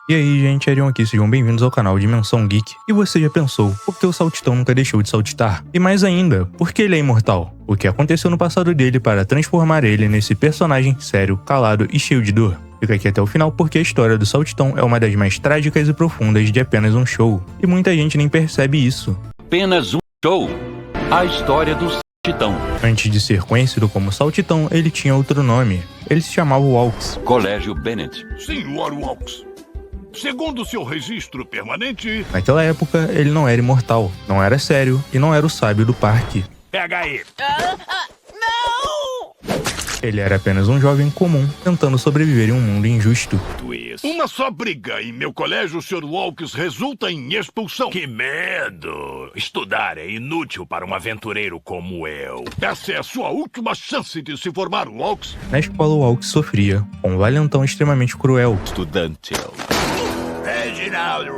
E aí, gente, Arion aqui, sejam bem-vindos ao canal Dimensão Geek. E você já pensou, por que o Saltitão nunca deixou de saltitar? E mais ainda, por que ele é imortal? O que aconteceu no passado dele para transformar ele nesse personagem sério, calado e cheio de dor? Fica aqui até o final porque a história do Saltitão é uma das mais trágicas e profundas de apenas um show. E muita gente nem percebe isso. Apenas um show. A história do Saltitão. Antes de ser conhecido como Saltitão, ele tinha outro nome. Ele se chamava Walks. Colégio Bennett. Senhor Walks, segundo seu registro permanente... Naquela época, ele não era imortal, não era sério e não era o sábio do parque. Pega aí! Ele era apenas um jovem comum, tentando sobreviver em um mundo injusto. Uma só briga em meu colégio, Sr. Walks, resulta em expulsão. Que medo! Estudar é inútil para um aventureiro como eu. Essa é a sua última chance de se formar, Walks. Na escola, o Walks sofria, com um valentão extremamente cruel. Estudantil.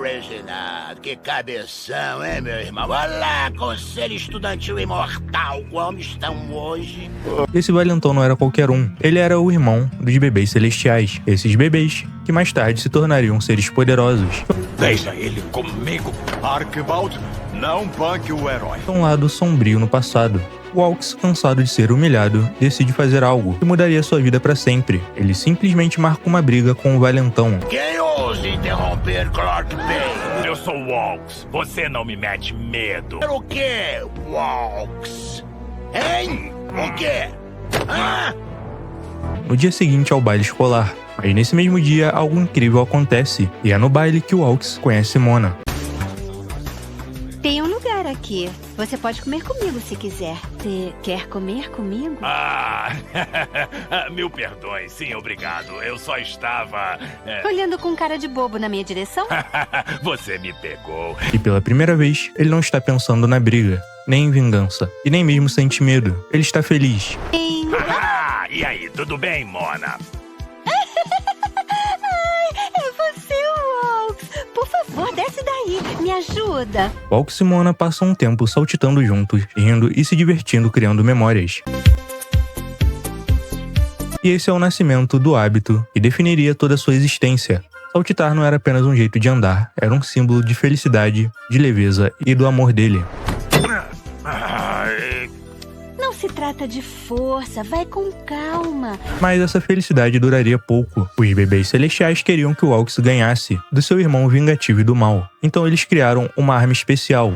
Reginaldo, que cabeção, hein, meu irmão? Olá, conselho estudantil imortal, como estão hoje? Esse valentão não era qualquer um, ele era o irmão dos bebês celestiais. Esses bebês que mais tarde se tornariam seres poderosos. Deixa ele comigo. Archibald, não banque o herói. Um lado sombrio no passado. Walks, cansado de ser humilhado, decide fazer algo que mudaria sua vida para sempre. Ele simplesmente marca uma briga com o valentão. Quem ousa interromper Clark Bane? Eu sou Walks. Você não me mete medo. O quê, Walks? Hein? O quê? Hã? No dia seguinte ao baile escolar. Aí nesse mesmo dia, algo incrível acontece. E é no baile que o Walks conhece Mona. Tem um lugar aqui. Você pode comer comigo se quiser. Você quer comer comigo? Mil perdões. Sim, obrigado. Eu só estava... Olhando com cara de bobo na minha direção? Você me pegou. E pela primeira vez, ele não está pensando na briga, nem em vingança, e nem mesmo sente medo. Ele está feliz. E aí, tudo bem, Mona? É você, Walks. Por favor, desce daí. Me ajuda. Walks e Mona passam um tempo saltitando juntos, rindo e se divertindo criando memórias. E esse é o nascimento do hábito que definiria toda a sua existência. Saltitar não era apenas um jeito de andar, era um símbolo de felicidade, de leveza e do amor dele. Não se trata de força. Vai com calma. Mas essa felicidade duraria pouco. Os bebês celestiais queriam que o Walks ganhasse do seu irmão vingativo e do mal. Então eles criaram uma arma especial.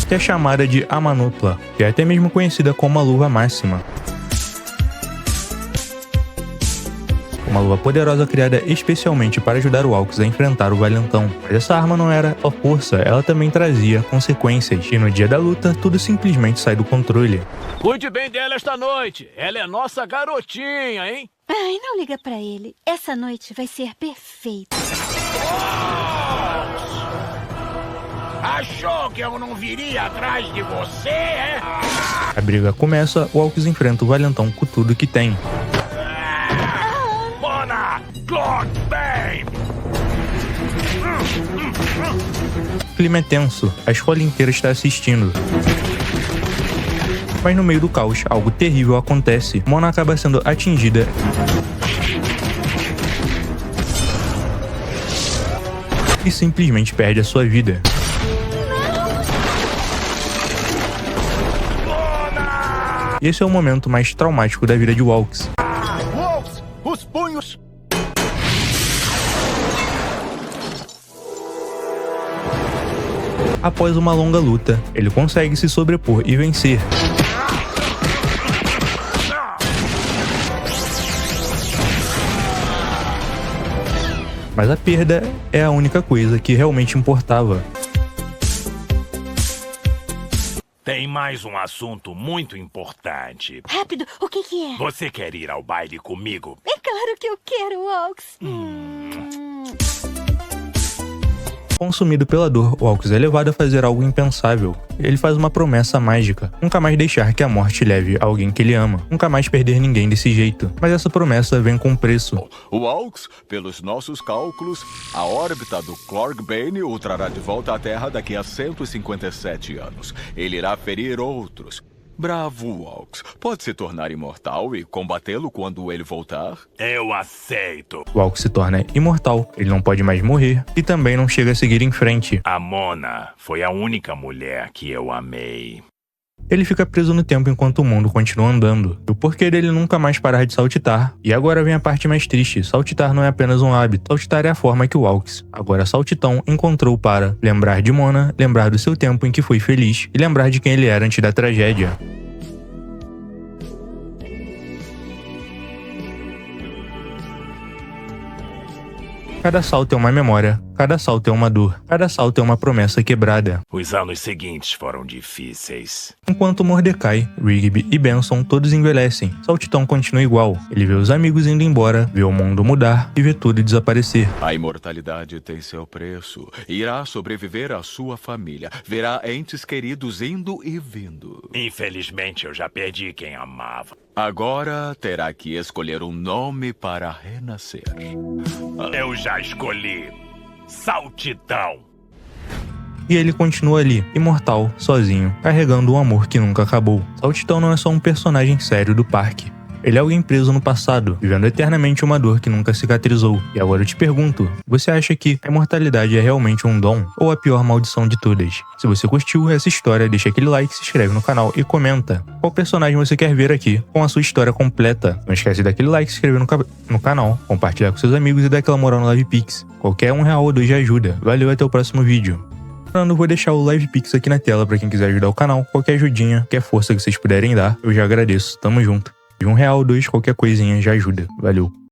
Que é chamada de Amanopla, que é até mesmo conhecida como a luva máxima. Uma luva poderosa criada especialmente para ajudar o Walks a enfrentar o valentão. Mas essa arma não era só força, ela também trazia consequências. E no dia da luta, tudo simplesmente sai do controle. Cuide bem dela esta noite. Ela é nossa garotinha, hein? Ai, não liga pra ele. Essa noite vai ser perfeita. Achou que eu não viria atrás de você, é? A briga começa, o Walks enfrenta o valentão com tudo que tem. Mona! Clark Bane! O clima é tenso, a escola inteira está assistindo. Mas no meio do caos, algo terrível acontece. Mona acaba sendo atingida e simplesmente perde a sua vida. Esse é o momento mais traumático da vida de Walks. Walks, os punhos! Após uma longa luta, ele consegue se sobrepor e vencer. Mas a perda é a única coisa que realmente importava. Tem mais um assunto muito importante. Rápido, o que é? Você quer ir ao baile comigo? É claro que eu quero, Walks. Consumido pela dor, Walks é levado a fazer algo impensável. Ele faz uma promessa mágica: nunca mais deixar que a morte leve alguém que ele ama, nunca mais perder ninguém desse jeito. Mas essa promessa vem com um preço. Walks, pelos nossos cálculos, a órbita do Clark Bane o trará de volta à Terra daqui a 157 anos. Ele irá ferir outros, Bravo, Walks. Pode se tornar imortal e combatê-lo quando ele voltar? Eu aceito. O Walks se torna imortal, ele não pode mais morrer e também não chega a seguir em frente. A Mona foi a única mulher que eu amei. Ele fica preso no tempo enquanto o mundo continua andando. E o porquê dele nunca mais parar de saltitar. E agora vem a parte mais triste. Saltitar não é apenas um hábito. Saltitar é a forma que o Walks, agora saltitão, encontrou para lembrar de Mona, lembrar do seu tempo em que foi feliz e lembrar de quem ele era antes da tragédia. Cada salto é uma memória, cada salto é uma dor, cada salto é uma promessa quebrada. Os anos seguintes foram difíceis. Enquanto Mordecai, Rigby e Benson todos envelhecem, Saltitão continua igual. Ele vê os amigos indo embora, vê o mundo mudar e vê tudo desaparecer. A imortalidade tem seu preço. Irá sobreviver à sua família. Verá entes queridos indo e vindo. Infelizmente, eu já perdi quem amava. Agora terá que escolher um nome para renascer. Eu já escolhi. Saltitão. E ele continua ali, imortal, sozinho, carregando um amor que nunca acabou. Saltitão não é só um personagem sério do parque. Ele é alguém preso no passado, vivendo eternamente uma dor que nunca cicatrizou. E agora eu te pergunto, você acha que a imortalidade é realmente um dom ou a pior maldição de todas? Se você curtiu essa história, deixa aquele like, se inscreve no canal e comenta qual personagem você quer ver aqui com a sua história completa. Não esquece daquele like, se inscrever no canal, compartilhar com seus amigos e dar aquela moral no LivePix. Qualquer R$1 ou R$2 já ajuda. Valeu, até o próximo vídeo. Eu vou deixar o LivePix aqui na tela para quem quiser ajudar o canal. Qualquer ajudinha, qualquer força que vocês puderem dar, eu já agradeço. Tamo junto. De R$1 ou R$2, qualquer coisinha já ajuda. Valeu.